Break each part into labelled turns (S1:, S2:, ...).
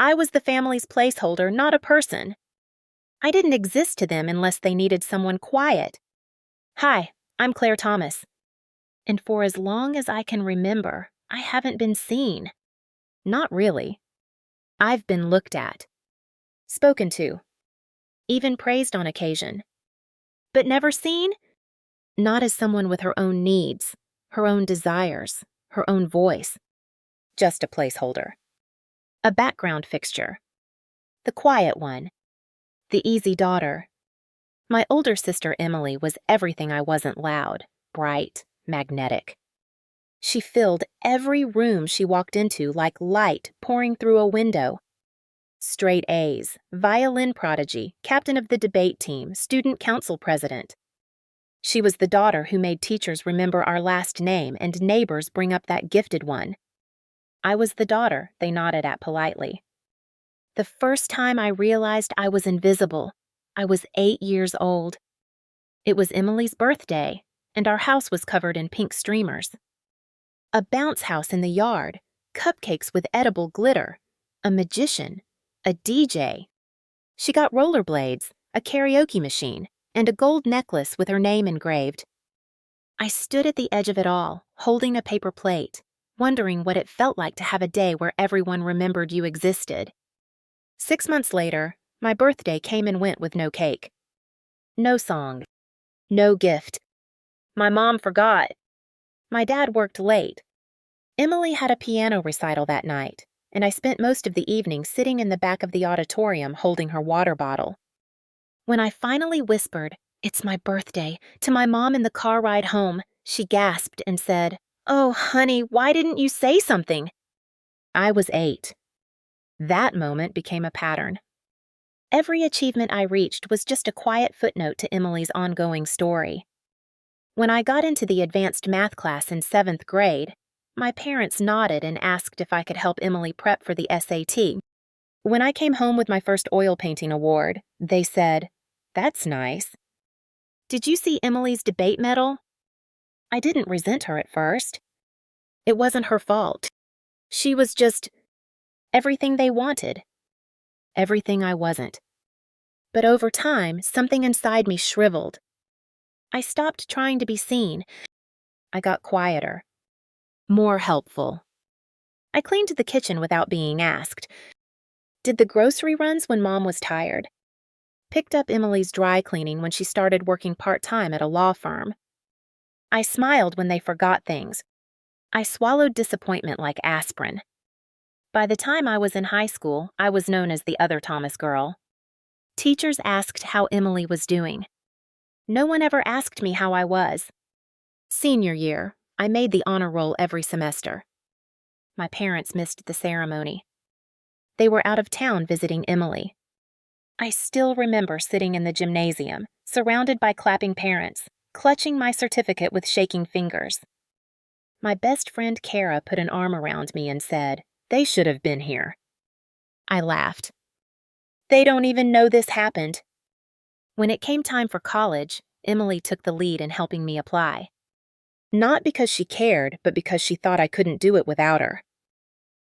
S1: I was the family's placeholder, not a person. I didn't exist to them unless they needed someone quiet. Hi, I'm Claire Thomas. And for as long as I can remember, I haven't been seen. Not really. I've been looked at, spoken to, even praised on occasion. But never seen? Not as someone with her own needs, her own desires, her own voice. Just a placeholder. A background fixture. The quiet one. The easy daughter. My older sister Emily was everything I wasn't: loud, bright, magnetic. She filled every room she walked into like light pouring through a window. Straight A's, violin prodigy, captain of the debate team, student council president. She was the daughter who made teachers remember our last name and neighbors bring up that gifted one. I was the daughter they nodded at politely. The first time I realized I was invisible, I was 8 years old. It was Emily's birthday, and our house was covered in pink streamers. A bounce house in the yard, cupcakes with edible glitter, a magician, a DJ. She got rollerblades, a karaoke machine, and a gold necklace with her name engraved. I stood at the edge of it all, holding a paper plate, wondering what it felt like to have a day where everyone remembered you existed. 6 months later, my birthday came and went with no cake. No song. No gift. My mom forgot. My dad worked late. Emily had a piano recital that night, and I spent most of the evening sitting in the back of the auditorium holding her water bottle. When I finally whispered, "It's my birthday," to my mom in the car ride home, she gasped and said, "Oh, honey, why didn't you say something?" I was 8. That moment became a pattern. Every achievement I reached was just a quiet footnote to Emily's ongoing story. When I got into the advanced math class in 7th grade, my parents nodded and asked if I could help Emily prep for the SAT. When I came home with my first oil painting award, they said, "That's nice. Did you see Emily's debate medal?" I didn't resent her at first. It wasn't her fault. She was just everything they wanted. Everything I wasn't. But over time, something inside me shriveled. I stopped trying to be seen. I got quieter. More helpful. I cleaned the kitchen without being asked. Did the grocery runs when Mom was tired. Picked up Emily's dry cleaning when she started working part-time at a law firm. I smiled when they forgot things. I swallowed disappointment like aspirin. By the time I was in high school, I was known as the other Thomas girl. Teachers asked how Emily was doing. No one ever asked me how I was. Senior year, I made the honor roll every semester. My parents missed the ceremony. They were out of town visiting Emily. I still remember sitting in the gymnasium, surrounded by clapping parents, clutching my certificate with shaking fingers. My best friend Kara put an arm around me and said, "They should have been here." I laughed. They don't even know this happened. When it came time for college, Emily took the lead in helping me apply. Not because she cared, but because she thought I couldn't do it without her.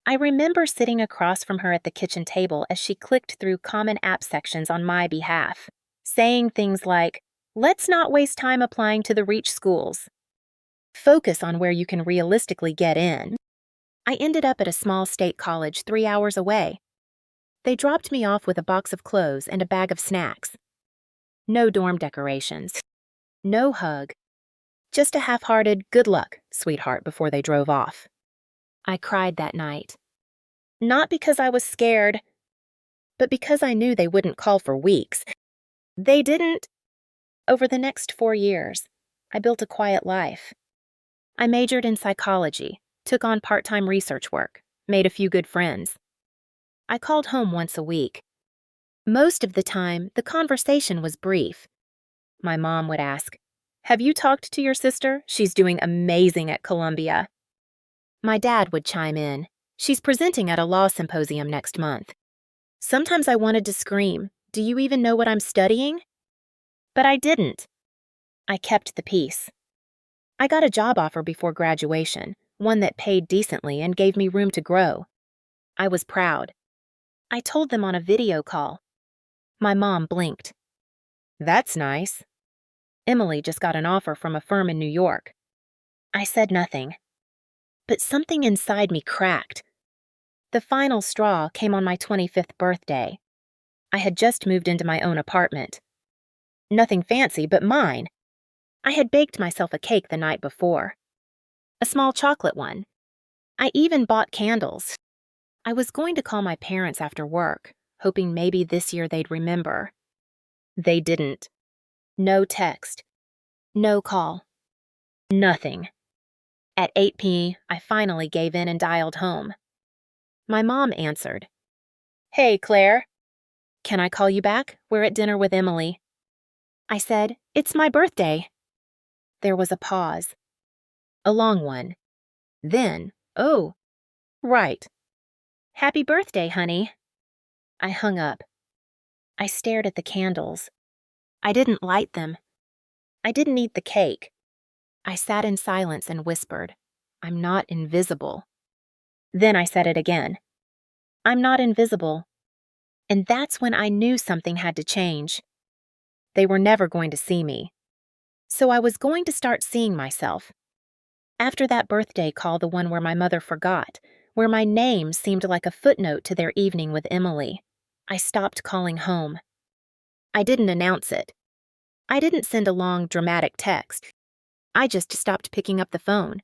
S1: I remember sitting across from her at the kitchen table as she clicked through common app sections on my behalf, saying things like, "Let's not waste time applying to the Reach schools. Focus on where you can realistically get in." I ended up at a small state college 3 hours away. They dropped me off with a box of clothes and a bag of snacks. No dorm decorations. No hug. Just a half-hearted "good luck, sweetheart," before they drove off. I cried that night. Not because I was scared, but because I knew they wouldn't call for weeks. They didn't. Over the next 4 years, I built a quiet life. I majored in psychology, took on part-time research work, made a few good friends. I called home once a week. Most of the time, the conversation was brief. My mom would ask, "Have you talked to your sister? She's doing amazing at Columbia." My dad would chime in, "She's presenting at a law symposium next month." Sometimes I wanted to scream, "Do you even know what I'm studying?" But I didn't. I kept the peace. I got a job offer before graduation, one that paid decently and gave me room to grow. I was proud. I told them on a video call. My mom blinked. That's nice. Emily just got an offer from a firm in New York. I said nothing. But something inside me cracked. The final straw came on my 25th birthday. I had just moved into my own apartment. Nothing fancy, but mine. I had baked myself a cake the night before. A small chocolate one. I even bought candles. I was going to call my parents after work, hoping maybe this year they'd remember. They didn't. No text. No call. Nothing. At 8 p.m., I finally gave in and dialed home. My mom answered. Hey, Claire. Can I call you back? We're at dinner with Emily. I said, It's my birthday. There was a pause. A long one. Then, oh, right. Happy birthday, honey. I hung up. I stared at the candles. I didn't light them. I didn't eat the cake. I sat in silence and whispered, I'm not invisible. Then I said it again. I'm not invisible. And that's when I knew something had to change. They were never going to see me. So I was going to start seeing myself. After that birthday call, the one where my mother forgot, where my name seemed like a footnote to their evening with Emily, I stopped calling home. I didn't announce it. I didn't send a long, dramatic text. I just stopped picking up the phone.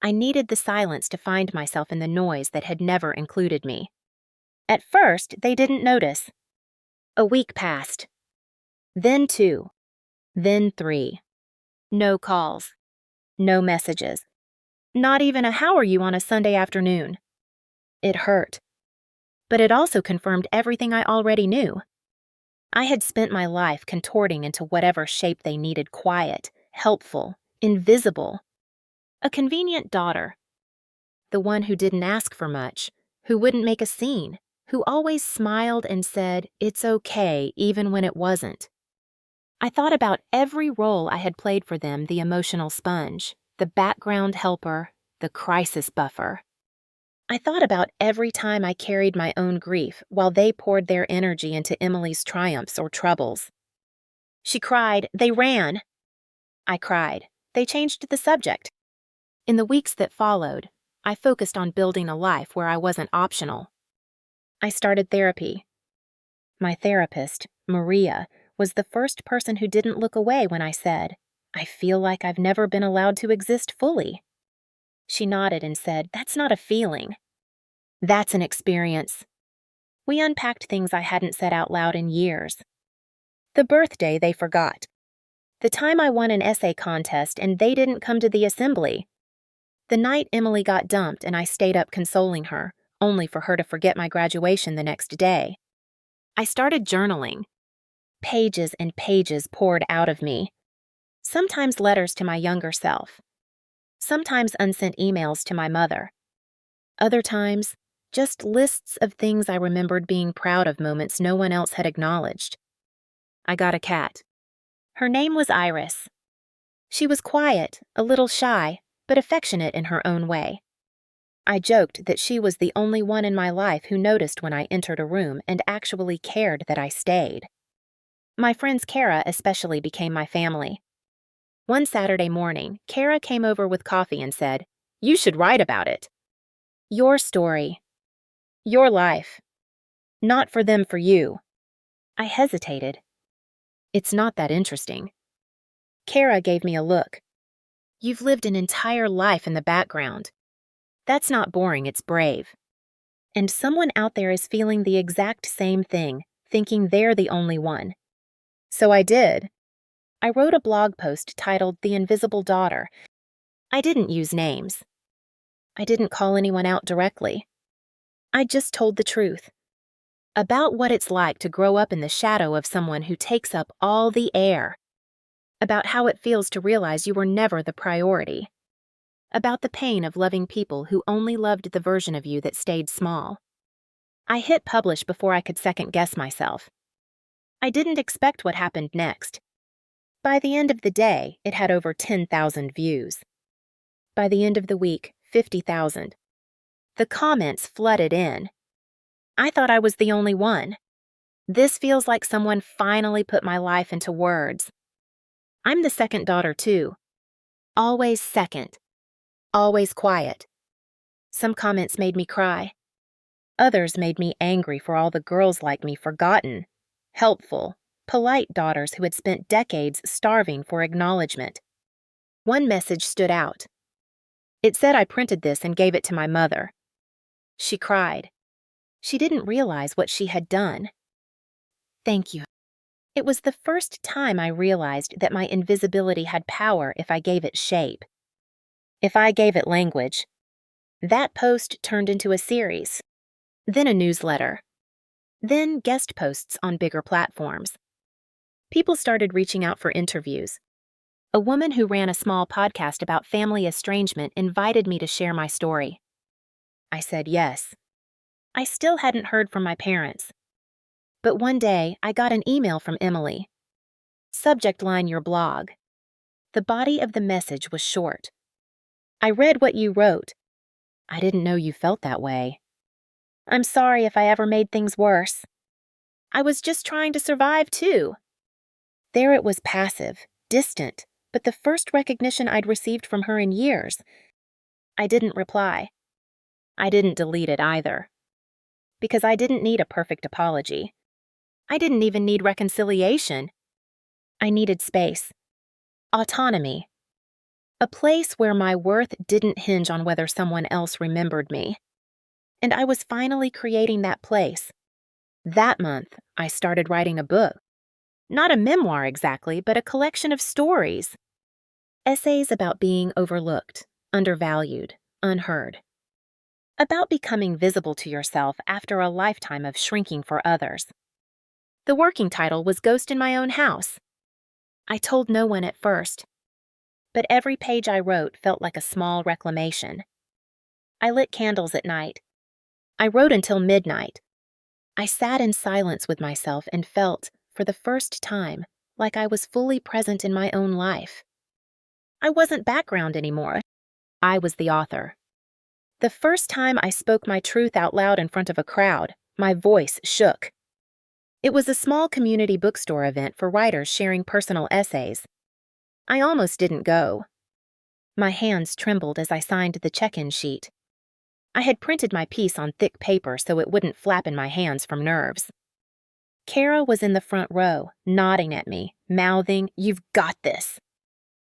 S1: I needed the silence to find myself in the noise that had never included me. At first, they didn't notice. A week passed. Then 2. Then 3. No calls. No messages. Not even a how are you on a Sunday afternoon. It hurt. But it also confirmed everything I already knew. I had spent my life contorting into whatever shape they needed: quiet, helpful, invisible. A convenient daughter. The one who didn't ask for much, who wouldn't make a scene, who always smiled and said, it's okay, even when it wasn't. I thought about every role I had played for them: the emotional sponge, the background helper, the crisis buffer. I thought about every time I carried my own grief while they poured their energy into Emily's triumphs or troubles. She cried, they ran. I cried, they changed the subject. In the weeks that followed, I focused on building a life where I wasn't optional. I started therapy. My therapist, Maria, was the first person who didn't look away when I said, I feel like I've never been allowed to exist fully. She nodded and said, that's not a feeling. That's an experience. We unpacked things I hadn't said out loud in years. The birthday they forgot. The time I won an essay contest and they didn't come to the assembly. The night Emily got dumped and I stayed up consoling her, only for her to forget my graduation the next day. I started journaling. Pages and pages poured out of me. Sometimes letters to my younger self. Sometimes unsent emails to my mother. Other times, just lists of things I remembered being proud of, moments no one else had acknowledged. I got a cat. Her name was Iris. She was quiet, a little shy, but affectionate in her own way. I joked that she was the only one in my life who noticed when I entered a room and actually cared that I stayed. My friends Kara especially became my family. One Saturday morning, Kara came over with coffee and said, you should write about it. Your story. Your life. Not for them, for you. I hesitated. It's not that interesting. Kara gave me a look. You've lived an entire life in the background. That's not boring, it's brave. And someone out there is feeling the exact same thing, thinking they're the only one. So I did. I wrote a blog post titled The Invisible Daughter. I didn't use names. I didn't call anyone out directly. I just told the truth. About what it's like to grow up in the shadow of someone who takes up all the air. About how it feels to realize you were never the priority. About the pain of loving people who only loved the version of you that stayed small. I hit publish before I could second-guess myself. I didn't expect what happened next. By the end of the day, it had over 10,000 views. By the end of the week, 50,000. The comments flooded in. I thought I was the only one. This feels like someone finally put my life into words. I'm the second daughter, too. Always second. Always quiet. Some comments made me cry. Others made me angry for all the girls like me forgotten, helpful, polite daughters who had spent decades starving for acknowledgement. One message stood out. It said I printed this and gave it to my mother. She cried. She didn't realize what she had done. Thank you. It was the first time I realized that my invisibility had power if I gave it shape. If I gave it language. That post turned into a series, then a newsletter, then guest posts on bigger platforms. People started reaching out for interviews. A woman who ran a small podcast about family estrangement invited me to share my story. I said yes. I still hadn't heard from my parents. But one day, I got an email from Emily. Subject line, your blog. The body of the message was short. I read what you wrote. I didn't know you felt that way. I'm sorry if I ever made things worse. I was just trying to survive, too. There it was, passive, distant, but the first recognition I'd received from her in years. I didn't reply. I didn't delete it either. Because I didn't need a perfect apology. I didn't even need reconciliation. I needed space. Autonomy. A place where my worth didn't hinge on whether someone else remembered me. And I was finally creating that place. That month, I started writing a book. Not a memoir exactly, but a collection of stories. Essays about being overlooked, undervalued, unheard. About becoming visible to yourself after a lifetime of shrinking for others. The working title was Ghost in My Own House. I told no one at first. But every page I wrote felt like a small reclamation. I lit candles at night. I wrote until midnight. I sat in silence with myself and felt, for the first time, like I was fully present in my own life. I wasn't background anymore. I was the author. The first time I spoke my truth out loud in front of a crowd, my voice shook. It was a small community bookstore event for writers sharing personal essays. I almost didn't go. My hands trembled as I signed the check-in sheet. I had printed my piece on thick paper so it wouldn't flap in my hands from nerves. Kara was in the front row, nodding at me, mouthing, "You've got this."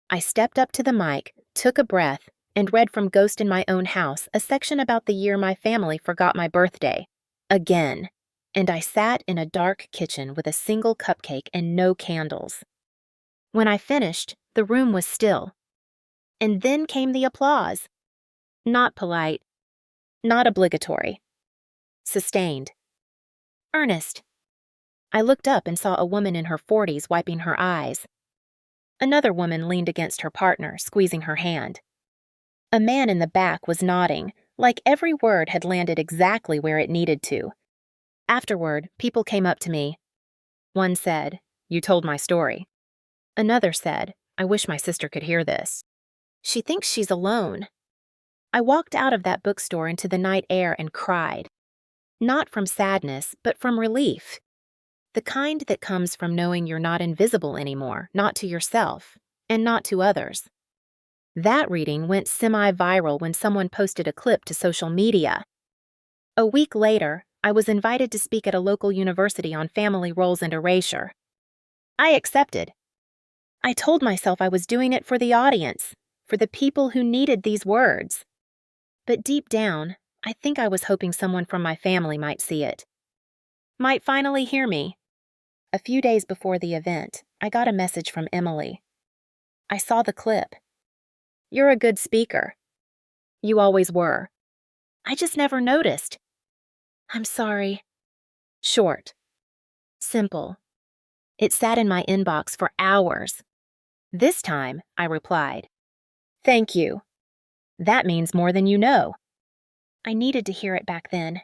S1: I stepped up to the mic, took a breath, and read from Ghost in My Own House, a section about the year my family forgot my birthday. Again. And I sat in a dark kitchen with a single cupcake and no candles. When I finished, the room was still. And then came the applause. Not polite. Not obligatory. Sustained. Earnest. I looked up and saw a woman in her 40s wiping her eyes. Another woman leaned against her partner, squeezing her hand. A man in the back was nodding, like every word had landed exactly where it needed to. Afterward, people came up to me. One said, "You told my story." Another said, "I wish my sister could hear this. She thinks she's alone." I walked out of that bookstore into the night air and cried. Not from sadness, but from relief. The kind that comes from knowing you're not invisible anymore, not to yourself, and not to others. That reading went semi-viral when someone posted a clip to social media. A week later, I was invited to speak at a local university on family roles and erasure. I accepted. I told myself I was doing it for the audience, for the people who needed these words. But deep down, I think I was hoping someone from my family might see it. Might finally hear me. A few days before the event, I got a message from Emily. I saw the clip. "You're a good speaker. You always were. I just never noticed. I'm sorry." Short. Simple. It sat in my inbox for hours. This time, I replied, "Thank you. That means more than you know." I needed to hear it back then.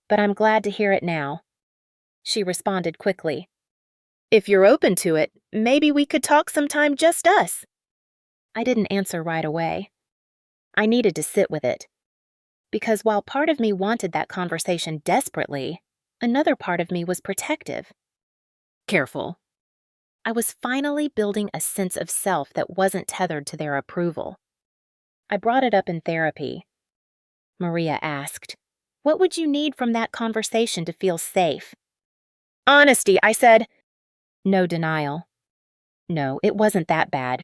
S1: But I'm glad to hear it now. She responded quickly. "If you're open to it, maybe we could talk sometime, just us." I didn't answer right away. I needed to sit with it. Because while part of me wanted that conversation desperately, another part of me was protective. Careful. I was finally building a sense of self that wasn't tethered to their approval. I brought it up in therapy. Maria asked, "What would you need from that conversation to feel safe?" "Honesty," I said. No denial. No, it wasn't that bad.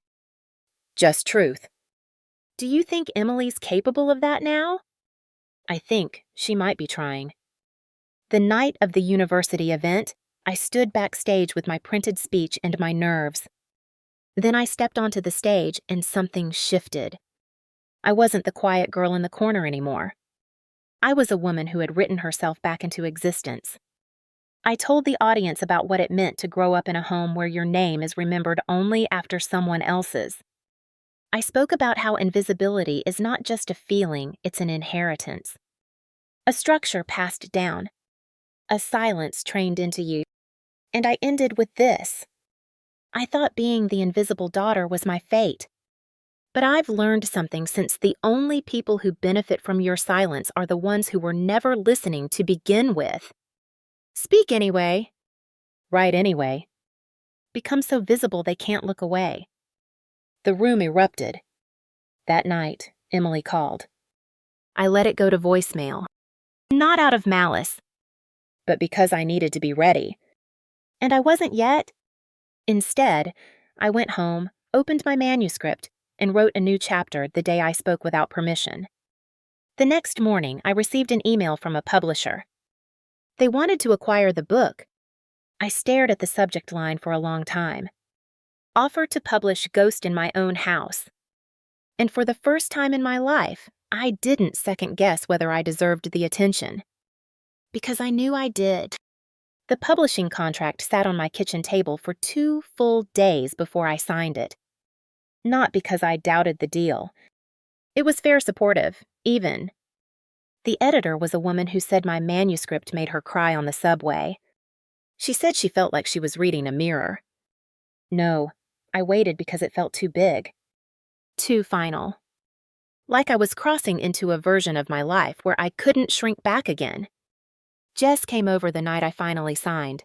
S1: Just truth. Do you think Emily's capable of that now? I think she might be trying. The night of the university event, I stood backstage with my printed speech and my nerves. Then I stepped onto the stage and something shifted. I wasn't the quiet girl in the corner anymore. I was a woman who had written herself back into existence. I told the audience about what it meant to grow up in a home where your name is remembered only after someone else's. I spoke about how invisibility is not just a feeling, it's an inheritance. A structure passed down. A silence trained into you. And I ended with this. I thought being the invisible daughter was my fate. But I've learned something since the only people who benefit from your silence are the ones who were never listening to begin with. Speak anyway. Write anyway. Become so visible they can't look away. The room erupted. That night, Emily called. I let it go to voicemail. Not out of malice, but because I needed to be ready. And I wasn't yet. Instead, I went home, opened my manuscript, and wrote a new chapter the day I spoke without permission. The next morning, I received an email from a publisher. They wanted to acquire the book. I stared at the subject line for a long time. Offer to publish Ghost in My Own House. And for the first time in my life, I didn't second-guess whether I deserved the attention. Because I knew I did. The publishing contract sat on my kitchen table for 2 full days before I signed it. Not because I doubted the deal. It was fair supportive, even. The editor was a woman who said my manuscript made her cry on the subway. She said she felt like she was reading a mirror. No, I waited because it felt too big. Too final. Like I was crossing into a version of my life where I couldn't shrink back again. Jess came over the night I finally signed.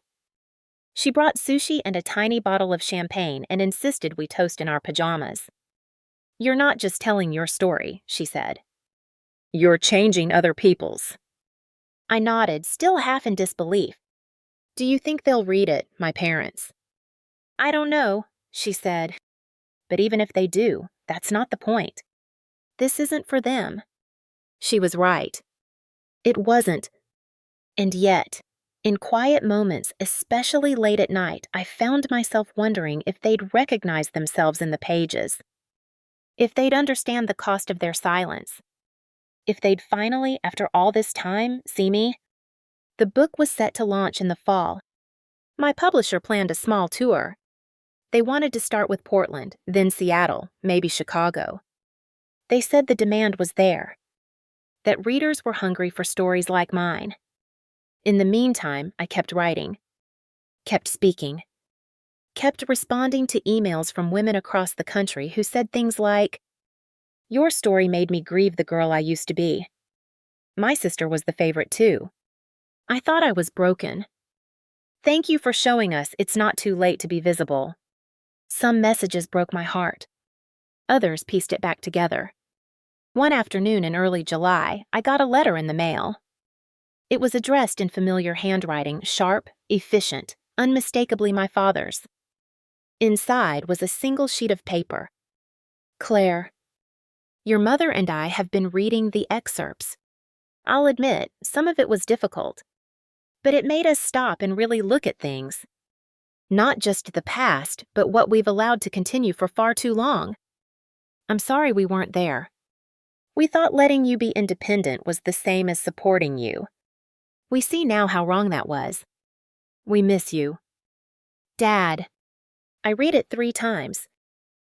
S1: She brought sushi and a tiny bottle of champagne and insisted we toast in our pajamas. "You're not just telling your story," she said. "You're changing other people's." I nodded, still half in disbelief. "Do you think they'll read it, my parents?" "I don't know," she said. "But even if they do, that's not the point. This isn't for them." She was right. It wasn't. And yet, in quiet moments, especially late at night, I found myself wondering if they'd recognize themselves in the pages. If they'd understand the cost of their silence. If they'd finally, after all this time, see me. The book was set to launch in the fall. My publisher planned a small tour. They wanted to start with Portland, then Seattle, maybe Chicago. They said the demand was there. That readers were hungry for stories like mine. In the meantime, I kept writing, kept speaking, kept responding to emails from women across the country who said things like, "Your story made me grieve the girl I used to be. My sister was the favorite too. I thought I was broken. Thank you for showing us it's not too late to be visible." Some messages broke my heart. Others pieced it back together. One afternoon in early July, I got a letter in the mail. It was addressed in familiar handwriting, sharp, efficient, unmistakably my father's. Inside was a single sheet of paper. "Claire, your mother and I have been reading the excerpts. I'll admit, some of it was difficult. But it made us stop and really look at things. Not just the past, but what we've allowed to continue for far too long. I'm sorry we weren't there. We thought letting you be independent was the same as supporting you. We see now how wrong that was. We miss you. Dad." I read it 3 times.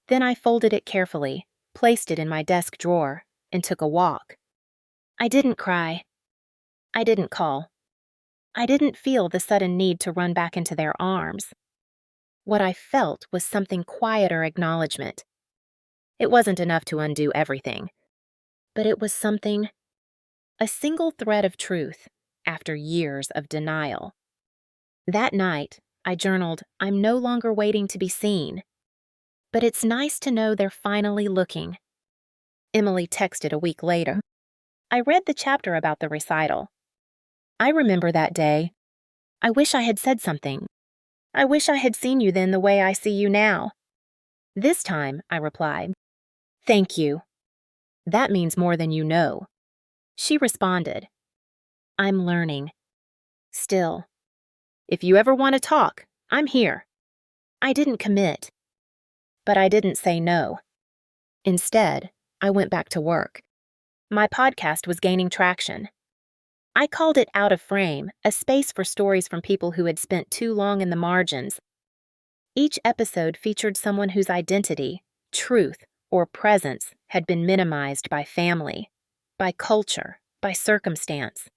S1: Then I folded it carefully, placed it in my desk drawer, and took a walk. I didn't cry. I didn't call. I didn't feel the sudden need to run back into their arms. What I felt was something quieter acknowledgement. It wasn't enough to undo everything, but it was something a single thread of truth after years of denial. That night, I journaled, "I'm no longer waiting to be seen, but it's nice to know they're finally looking." Emily texted a week later. I read the chapter about the recital. "I remember that day. I wish I had said something. I wish I had seen you then the way I see you now." "This time," I replied, "thank you. That means more than you know." She responded, "I'm learning. Still. If you ever want to talk, I'm here." I didn't commit, but I didn't say no. Instead, I went back to work. My podcast was gaining traction. I called it Out of Frame, a space for stories from people who had spent too long in the margins. Each episode featured someone whose identity, truth, or presence had been minimized by family, by culture, by circumstance.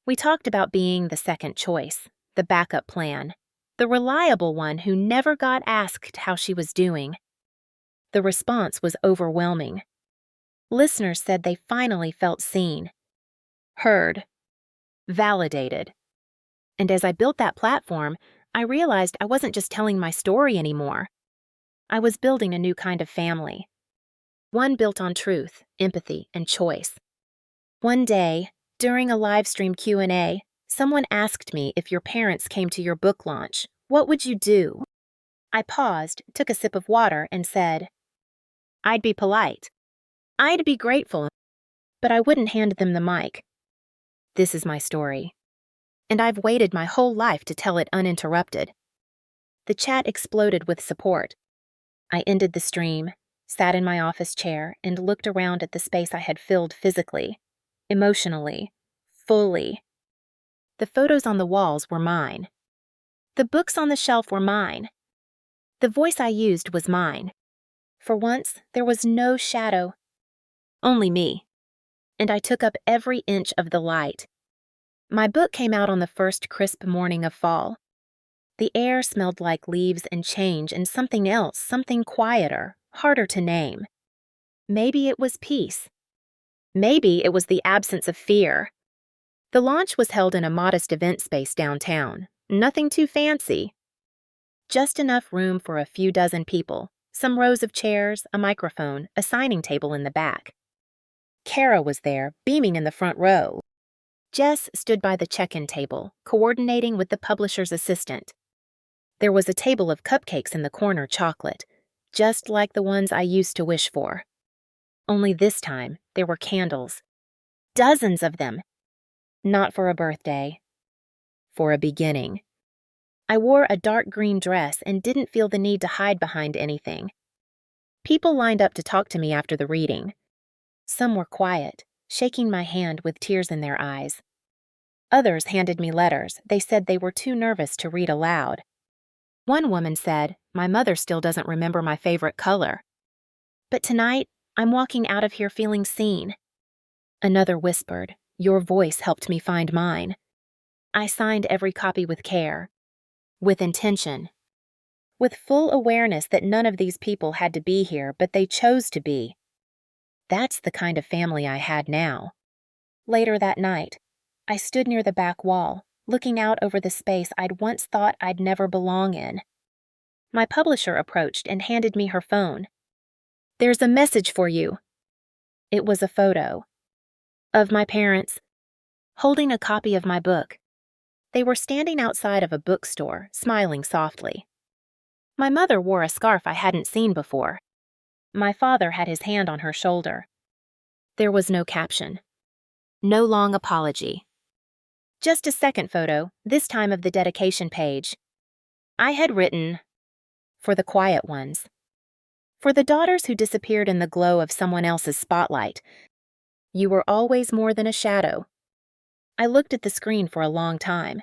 S1: We talked about being the second choice, the backup plan, the reliable one who never got asked how she was doing. The response was overwhelming. Listeners said they finally felt seen, heard, validated. And as I built that platform, I realized I wasn't just telling my story anymore. I was building a new kind of family. One built on truth, empathy, and choice. One day, during a live stream Q&A, someone asked me, "If your parents came to your book launch, what would you do?" I paused, took a sip of water, and said, "I'd be polite. I'd be grateful, but I wouldn't hand them the mic." This is my story, and I've waited my whole life to tell it uninterrupted. The chat exploded with support. I ended the stream, sat in my office chair, and looked around at the space I had filled physically, emotionally, fully. The photos on the walls were mine. The books on the shelf were mine. The voice I used was mine. For once, there was no shadow, only me. And I took up every inch of the light. My book came out on the first crisp morning of fall. The air smelled like leaves and change and something else, something quieter, harder to name. Maybe it was peace. Maybe it was the absence of fear. The launch was held in a modest event space downtown. Nothing too fancy. Just enough room for a few dozen people, some rows of chairs, a microphone, a signing table in the back. Kara was there, beaming in the front row. Jess stood by the check-in table, coordinating with the publisher's assistant. There was a table of cupcakes in the corner, chocolate, just like the ones I used to wish for. Only this time, there were candles. Dozens of them. Not for a birthday. For a beginning. I wore a dark green dress and didn't feel the need to hide behind anything. People lined up to talk to me after the reading. Some were quiet, shaking my hand with tears in their eyes. Others handed me letters. They said they were too nervous to read aloud. One woman said, "My mother still doesn't remember my favorite color. But tonight, I'm walking out of here feeling seen." Another whispered, "Your voice helped me find mine." I signed every copy with care, with intention, with full awareness that none of these people had to be here, but they chose to be. That's the kind of family I had now. Later that night, I stood near the back wall, looking out over the space I'd once thought I'd never belong in. My publisher approached and handed me her phone. "There's a message for you." It was a photo of my parents, holding a copy of my book. They were standing outside of a bookstore, smiling softly. My mother wore a scarf I hadn't seen before. My father had his hand on her shoulder. There was no caption. No long apology. Just a second photo, this time of the dedication page. I had written, "For the quiet ones. For the daughters who disappeared in the glow of someone else's spotlight. You were always more than a shadow." I looked at the screen for a long time.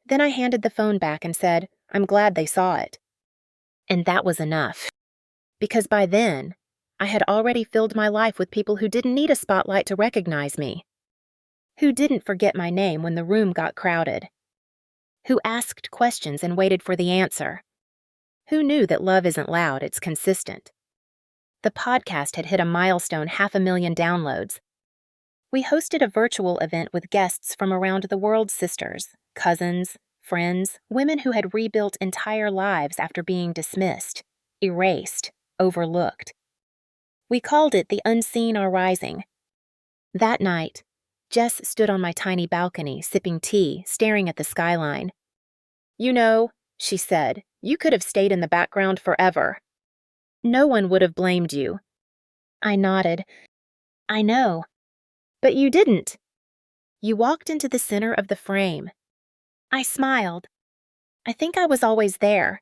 S1: Then I handed the phone back and said, "I'm glad they saw it." And that was enough. Because by then, I had already filled my life with people who didn't need a spotlight to recognize me. Who didn't forget my name when the room got crowded. Who asked questions and waited for the answer. Who knew that love isn't loud, it's consistent. The podcast had hit a milestone 500,000 downloads. We hosted a virtual event with guests from around the world: sisters, cousins, friends, women who had rebuilt entire lives after being dismissed, erased, overlooked. We called it The Unseen Are Rising. That night, Jess stood on my tiny balcony, sipping tea, staring at the skyline. "You know," she said, "you could have stayed in the background forever. No one would have blamed you." I nodded. "I know. But you didn't. You walked into the center of the frame." I smiled. I think I was always there.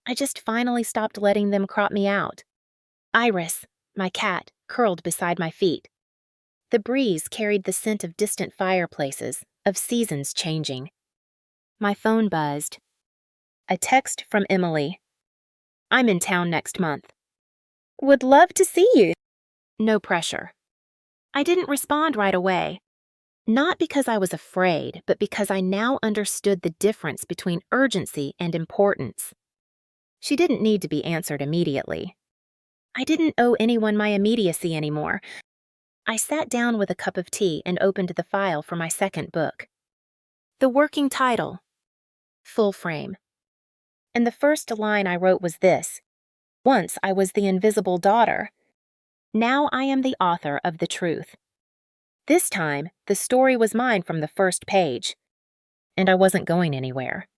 S1: I just finally stopped letting them crop me out. Iris, my cat, curled beside my feet. The breeze carried the scent of distant fireplaces, of seasons changing. My phone buzzed. A text from Emily. "I'm in town next month." "Would love to see you." No pressure. I didn't respond right away. Not because I was afraid, but because I now understood the difference between urgency and importance. She didn't need to be answered immediately. I didn't owe anyone my immediacy anymore. I sat down with a cup of tea and opened the file for my second book. The working title: Full Frame. And the first line I wrote was this: "Once I was the invisible daughter. Now I am the author of the truth." This time, the story was mine from the first page, and I wasn't going anywhere.